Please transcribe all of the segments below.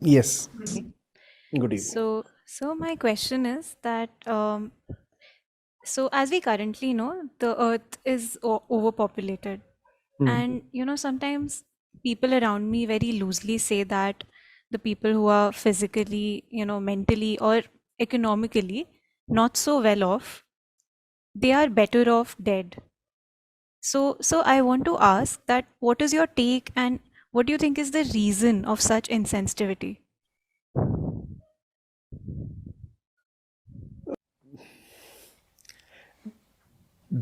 Yes. Mhm. Good evening. So my question is that so as we currently know, the Earth is overpopulated, Hmm. and sometimes people around me very loosely say that the people who are physically, mentally or economically not so well off, they are better off dead. So I want to ask that what is your take and what do you think is the reason of such insensitivity?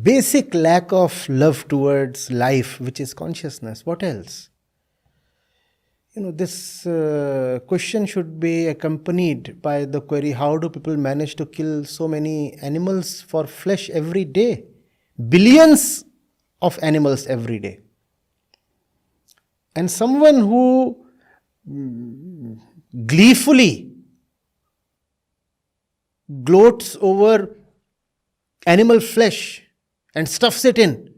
Basic lack of love towards life, which is consciousness. What else? This question should be accompanied by the query: how do people manage to kill so many animals for flesh every day? Billions of animals every day. And someone who gleefully gloats over animal flesh and stuffs it in,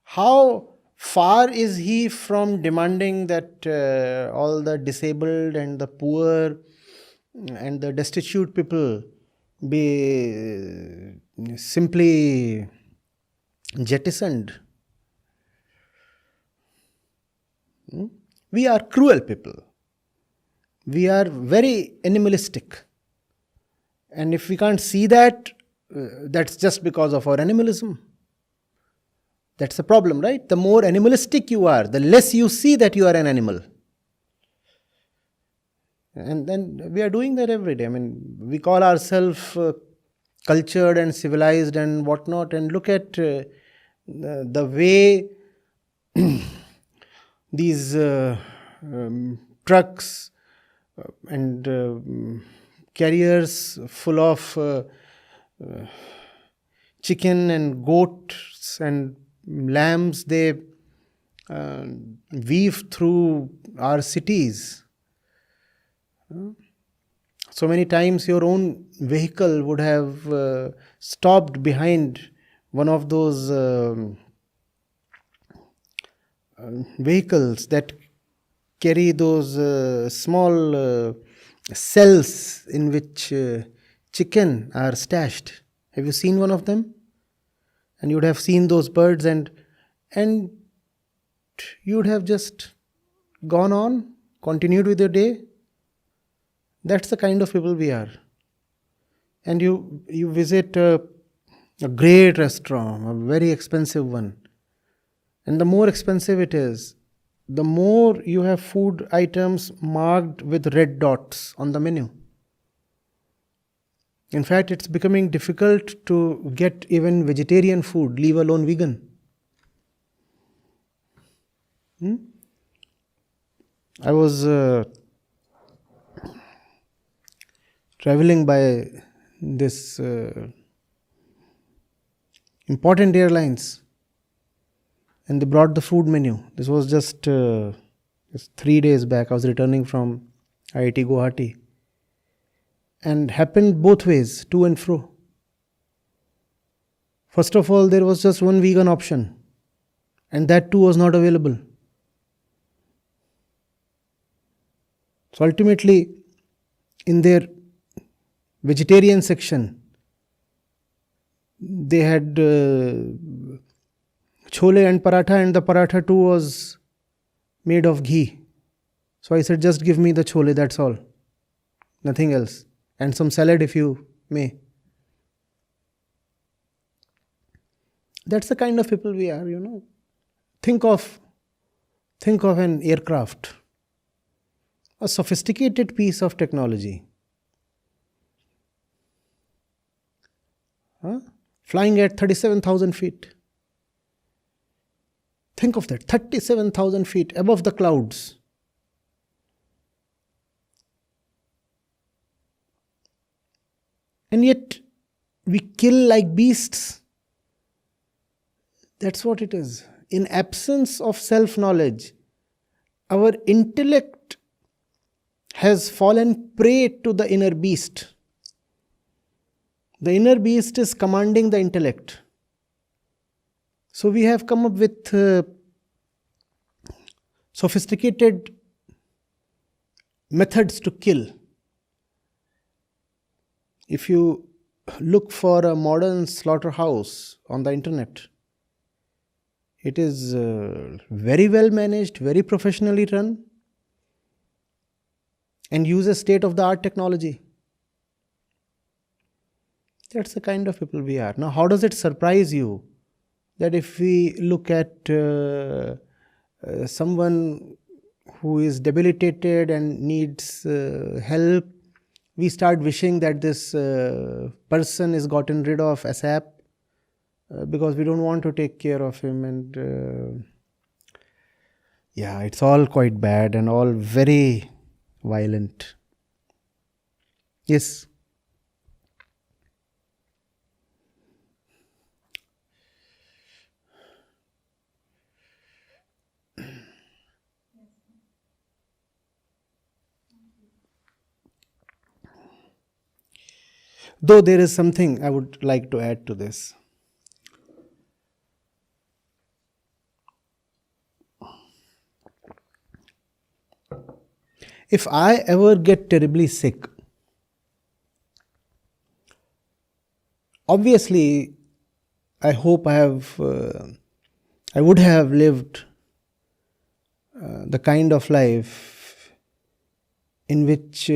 how far is he from demanding that all the disabled and the poor and the destitute people be simply jettisoned? We are cruel people. We are very animalistic. And if we can't see that, that's just because of our animalism. That's the problem, right? The more animalistic you are, the less you see that you are an animal. And then we are doing that every day. I mean, we call ourselves cultured and civilized and whatnot, and look at the way these trucks and carriers full of chicken and goats and lambs, they uh, weave through our cities. So many times your own vehicle would have stopped behind one of those vehicles that carry those small cells in which chicken are stashed. Have you seen one of them? And you would have seen those birds, and you would have just gone on, continued with your day. That's the kind of people we are. And you visit a great restaurant, a very expensive one, and the more expensive it is, the more you have food items marked with red dots on the menu. In fact, it's becoming difficult to get even vegetarian food, leave alone vegan. I was traveling by this important airlines, and they brought the food menu. This was just 3 days back. I was returning from IIT Guwahati, and happened both ways, to and fro. First of all, there was just one vegan option, and that too was not available. So ultimately, in their vegetarian section, they had chole and paratha, and the paratha too was made of ghee. So I said, just give me the chole, that's all, nothing else, and some salad if you may. That's the kind of people we are. Think of think of an aircraft, a sophisticated piece of technology, huh? Flying at 37,000 feet. Think of that, 37,000 feet above the clouds. And yet, we kill like beasts. That's what it is. In absence of self knowledge, our intellect has fallen prey to the inner beast. The inner beast is commanding the intellect. So we have come up with sophisticated methods to kill. If you look for a modern slaughterhouse on the internet, it is very well managed, very professionally run, and uses state-of-the-art technology. That's the kind of people we are. Now, how does it surprise you that if we look at someone who is debilitated and needs help, we start wishing that this person is gotten rid of ASAP because we don't want to take care of him, and yeah, it's all quite bad and all very violent. Yes. Though there is something I would like to add to this. If I ever get terribly sick, obviously, I hope I would have lived the kind of life in which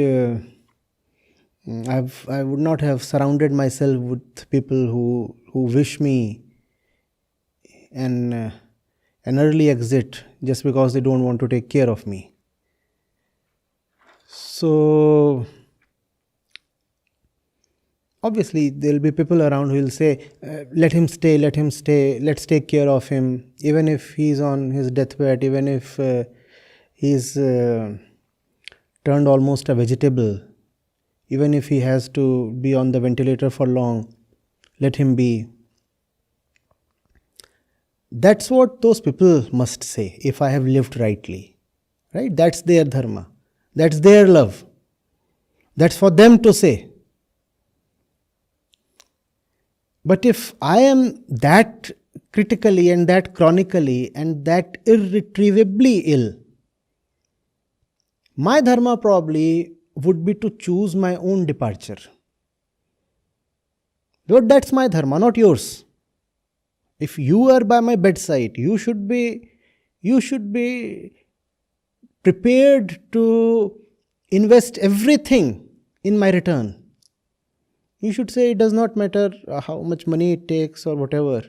I would not have surrounded myself with people who wish me an early exit just because they don't want to take care of me. So obviously there will be people around who will say, let him stay, let's take care of him, even if he's on his deathbed, even if he's turned almost a vegetable, even if he has to be on the ventilator for long, let him be. That's what those people must say, if I have lived rightly. Right? That's their dharma. That's their love. That's for them to say. But if I am that critically and that chronically and that irretrievably ill, my dharma probably would be to choose my own departure. But that's my dharma, not yours. If you are by my bedside, you should be prepared to invest everything in my return. You should say it does not matter how much money it takes or whatever,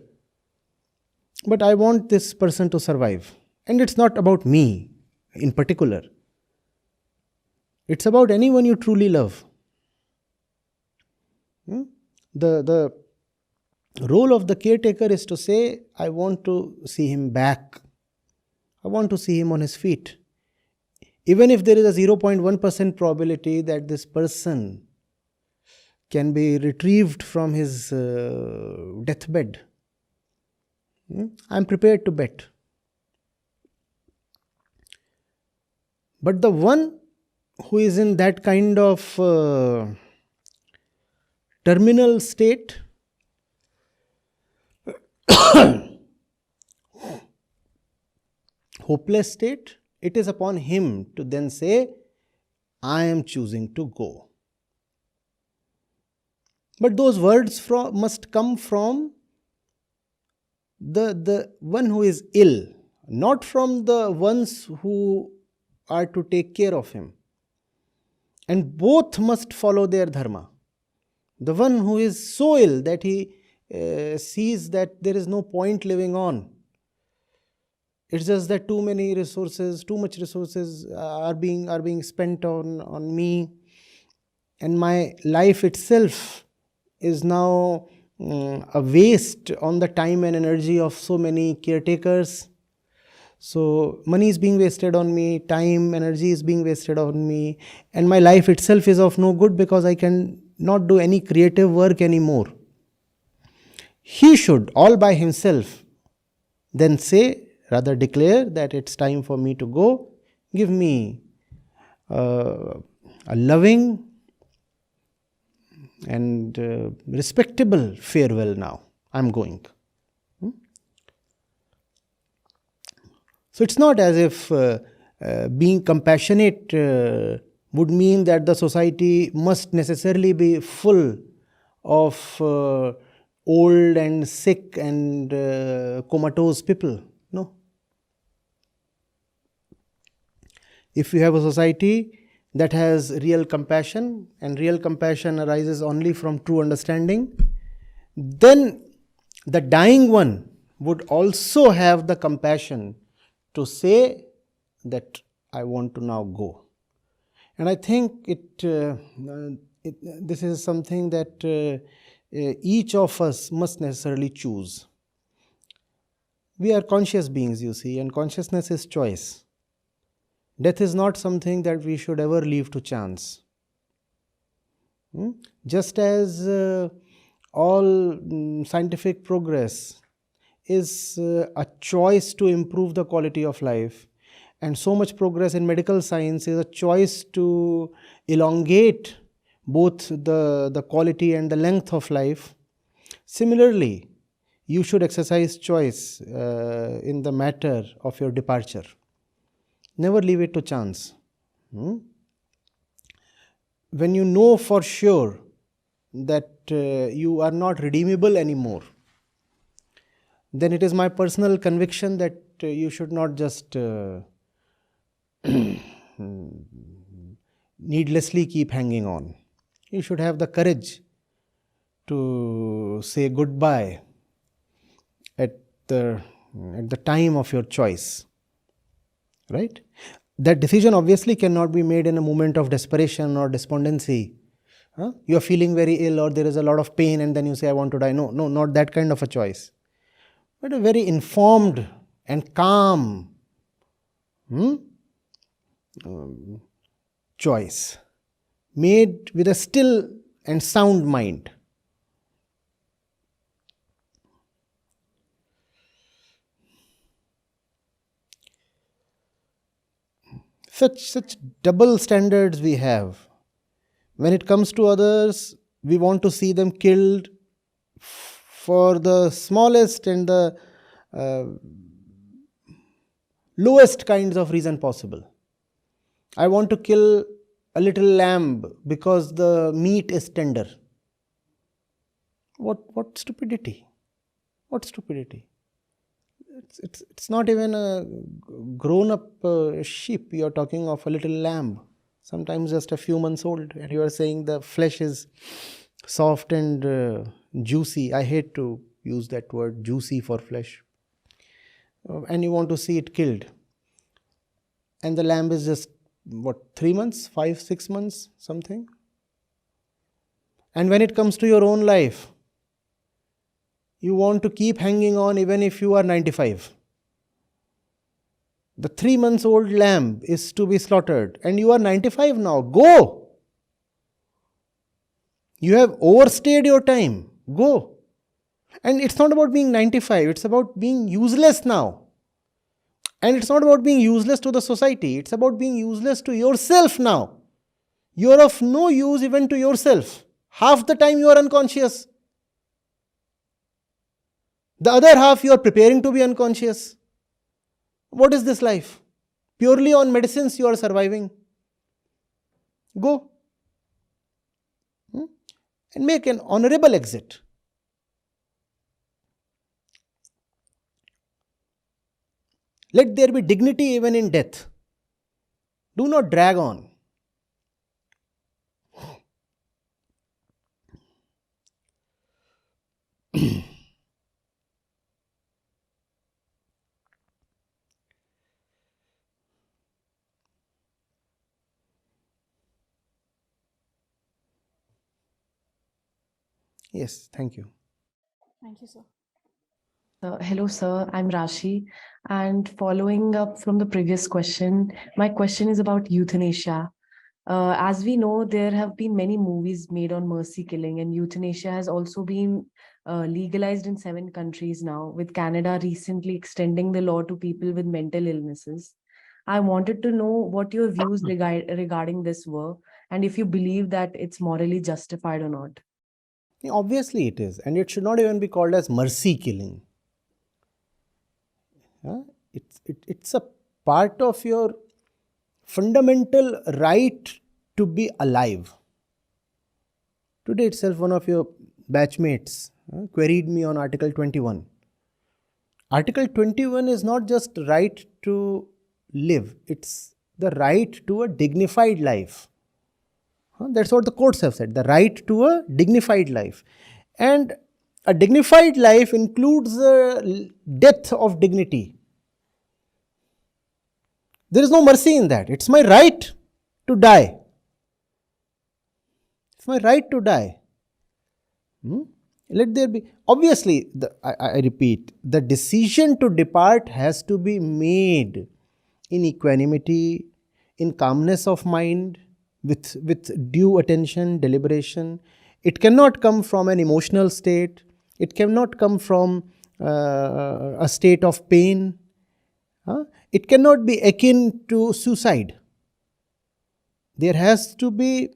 but I want this person to survive. And it's not about me in particular. It's about anyone you truly love. The role of the caretaker is to say, I want to see him back. I want to see him on his feet. Even if there is a 0.1% probability that this person can be retrieved from his deathbed, I'm prepared to bet. But the one who is in that kind of terminal state, hopeless state, it is upon him to then say, I am choosing to go. But those words must come from the one who is ill, not from the ones who are to take care of him. And both must follow their dharma. The one who is so ill that he sees that there is no point living on. It's just that too much resources are being spent on me, and my life itself is now a waste on the time and energy of so many caretakers. So money is being wasted on me, time, energy is being wasted on me, and my life itself is of no good because I can not do any creative work anymore. He should, all by himself, then say, rather declare that it's time for me to go. Give me a loving and respectable farewell now. I'm going. So it's not as if being compassionate would mean that the society must necessarily be full of old and sick and comatose people. No. If you have a society that has real compassion, and real compassion arises only from true understanding, then the dying one would also have the compassion to say that I want to now go. And I think this is something that each of us must necessarily choose. We are conscious beings, you see, and consciousness is choice. Death is not something that we should ever leave to chance. Just as all scientific progress is a choice to improve the quality of life, and so much progress in medical science is a choice to elongate both the quality and the length of life. Similarly, you should exercise choice in the matter of your departure. Never leave it to chance. When you know for sure that you are not redeemable anymore, then it is my personal conviction that you should not just needlessly keep hanging on. You should have the courage to say goodbye at the time of your choice. Right? That decision obviously cannot be made in a moment of desperation or despondency. You are feeling very ill, or there is a lot of pain, and then you say, I want to die. No, not that kind of a choice. But a very informed and calm choice, made with a still and sound mind. Such double standards we have. When it comes to others, we want to see them killed for the smallest and the lowest kinds of reason possible. I want to kill a little lamb because the meat is tender. What stupidity! What stupidity! It's not even a grown-up sheep. You are talking of a little lamb, sometimes just a few months old, and you are saying the flesh is soft and juicy. I hate to use that word, juicy, for flesh. And you want to see it killed. And the lamb is just, 3 months, 5, 6 months, something. And when it comes to your own life, you want to keep hanging on even if you are 95. The 3 months old lamb is to be slaughtered, and you are 95 now. Go! You have overstayed your time. Go! And it's not about being 95, it's about being useless now. And it's not about being useless to the society, it's about being useless to yourself now. You are of no use even to yourself. Half the time you are unconscious. The other half you are preparing to be unconscious. What is this life? Purely on medicines you are surviving. Go. And make an honorable exit. Let there be dignity even in death. Do not drag on. Yes, thank you. Thank you, sir. Hello, sir. I'm Rashi. And following up from the previous question, my question is about euthanasia. As we know, there have been many movies made on mercy killing, and euthanasia has also been legalized in 7 countries now, with Canada recently extending the law to people with mental illnesses. I wanted to know what your views regarding this were, and if you believe that it's morally justified or not. Obviously it is, and it should not even be called as mercy killing. It's a part of your fundamental right to be alive. Today itself, one of your batchmates queried me on Article 21. Article 21 is not just right to live, it's the right to a dignified life. That's what the courts have said, the right to a dignified life. And a dignified life includes the death of dignity. There is no mercy in that. It's my right to die. It's my right to die. Let there be, obviously, I repeat, the decision to depart has to be made in equanimity, in calmness of mind, with due attention, deliberation. It cannot come from an emotional state. It cannot come from a state of pain. It cannot be akin to suicide. There has to be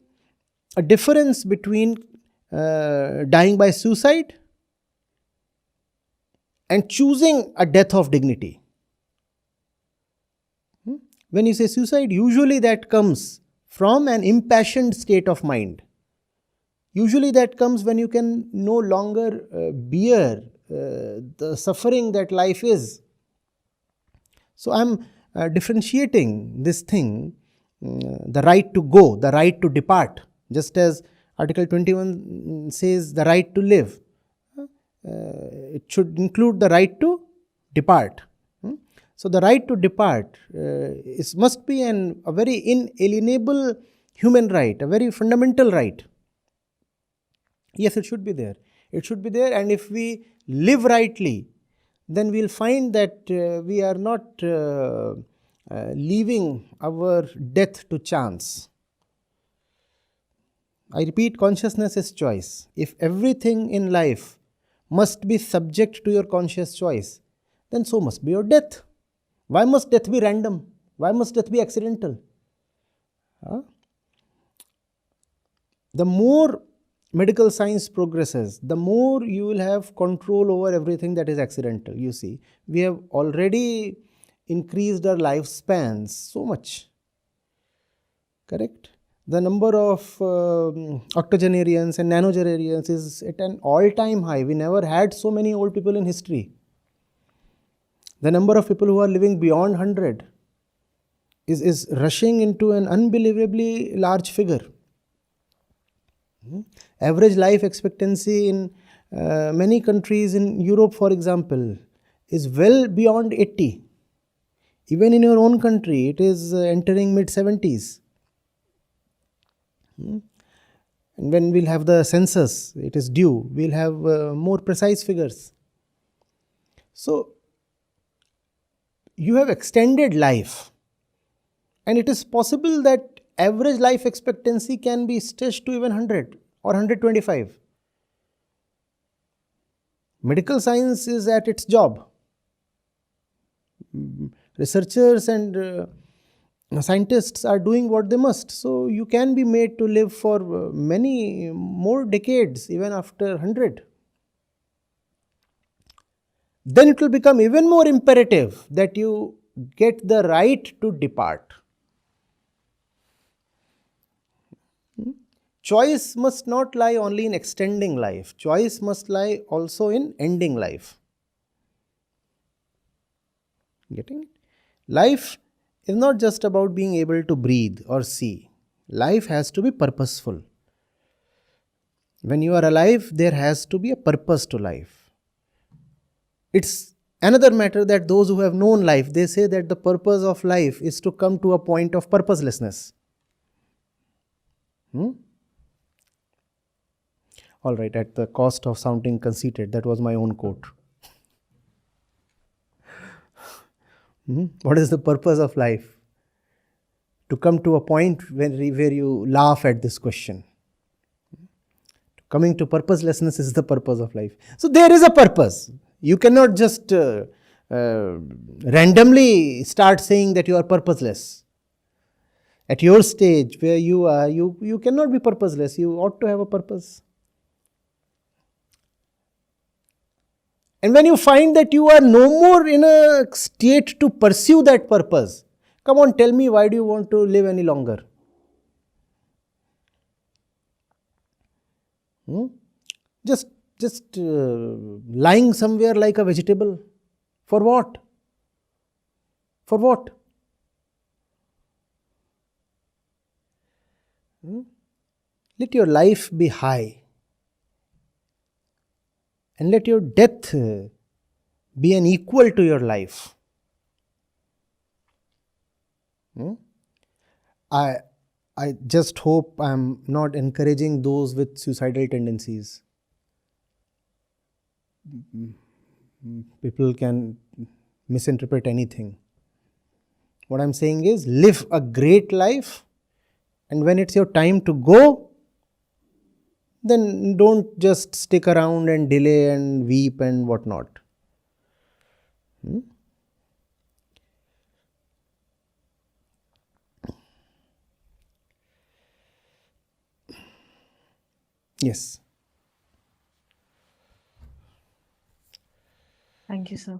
a difference between dying by suicide and choosing a death of dignity. When you say suicide, usually that comes from an impassioned state of mind. Usually that comes when you can no longer bear the suffering that life is. So I'm differentiating this thing, the right to go, the right to depart, just as Article 21 says the right to live. It should include the right to depart. So the right to depart must be a very inalienable human right, a very fundamental right. Yes, it should be there. It should be there, and if we live rightly, then we'll find that we are not leaving our death to chance. I repeat, consciousness is choice. If everything in life must be subject to your conscious choice, then so must be your death. Why must death be random? Why must death be accidental? The more medical science progresses, the more you will have control over everything that is accidental. You see, we have already increased our lifespans so much. Correct? The number of octogenarians and nonagenarians is at an all-time high. We never had so many old people in history. The number of people who are living beyond 100 is rushing into an unbelievably large figure. Average life expectancy in many countries in Europe, for example, is well beyond 80. Even in your own country, it is entering mid-70s. And when we'll have the census, it is due, we'll have more precise figures. So, you have extended life, and it is possible that average life expectancy can be stretched to even 100 or 125. Medical science is at its job. Researchers and scientists are doing what they must. So you can be made to live for many more decades, even after 100. Then it will become even more imperative that you get the right to depart. Choice must not lie only in extending life. Choice must lie also in ending life. Getting it? Life is not just about being able to breathe or see. Life has to be purposeful. When you are alive, there has to be a purpose to life. It's another matter that those who have known life, they say that the purpose of life is to come to a point of purposelessness. All right, at the cost of sounding conceited, that was my own quote. What is the purpose of life? To come to a point where you laugh at this question. Coming to purposelessness is the purpose of life. So there is a purpose. You cannot just randomly start saying that you are purposeless. At your stage where you are, you cannot be purposeless. You ought to have a purpose. And when you find that you are no more in a state to pursue that purpose, come on, tell me, why do you want to live any longer? Hmm? Just lying somewhere like a vegetable. For what? For what? Hmm? Let your life be high, and let your death be an equal to your life. Hmm? I I just hope I'm not encouraging those with suicidal tendencies. People can misinterpret anything. What I'm saying is, live a great life, and when it's your time to go, then don't just stick around and delay and weep and whatnot. Hmm? Yes. Thank you, sir.